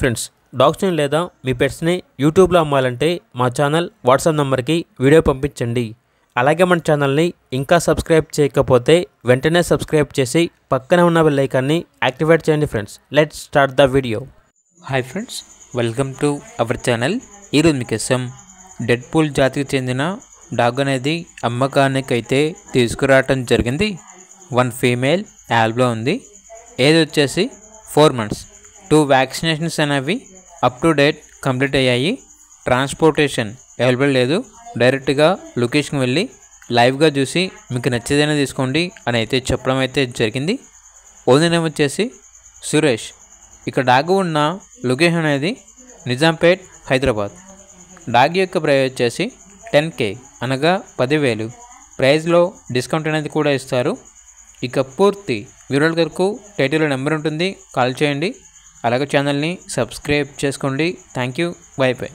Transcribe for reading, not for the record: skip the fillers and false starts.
Friends, డాగ్స్ని లేదా మీ పెట్స్ని యూట్యూబ్లో అమ్మాలంటే మా ఛానల్ వాట్సాప్ నెంబర్కి వీడియో పంపించండి. అలాగే మన ఛానల్ని ఇంకా సబ్స్క్రైబ్ చేయకపోతే వెంటనే సబ్స్క్రైబ్ చేసి పక్కనే ఉన్న బెల్ ఐకాన్ని యాక్టివేట్ చేయండి. Friends, let's start the video. Hi friends, welcome to our channel. ఈరోజు మీకోసం డెడ్ పూల్ జాతికి చెందిన డాగ్ అనేది అమ్మకానికి అయితే తీసుకురావటం జరిగింది. 1 ఫీమేల్ యాల్బ్లో ఉంది. ఏజ్ వచ్చేసి 4 months. 2 వ్యాక్సినేషన్స్ అనేవి అప్ టు డేట్ కంప్లీట్ అయ్యాయి. ట్రాన్స్పోర్టేషన్ అవైలబుల్ లేదు. డైరెక్ట్గా లొకేషన్కి వెళ్ళి లైవ్గా చూసి మీకు నచ్చేదైనా తీసుకోండి అని అయితే చెప్పడం అయితే జరిగింది. ఓనర్ నేమ్ వచ్చేసి సురేష్. ఇక్కడ డాగ్ ఉన్న లొకేషన్ అనేది నిజాంపేట్, హైదరాబాద్. డాగ్ యొక్క ప్రైస్ వచ్చేసి 10K అనగా 10,000. ప్రైస్లో డిస్కౌంట్ అనేది కూడా ఇస్తారు. ఇక పూర్తి వివరాల వరకు టైటిల్లో నెంబర్ ఉంటుంది, కాల్ చేయండి. అలాగే ఛానల్ని సబ్స్క్రైబ్ చేసుకోండి. Thank you, by by.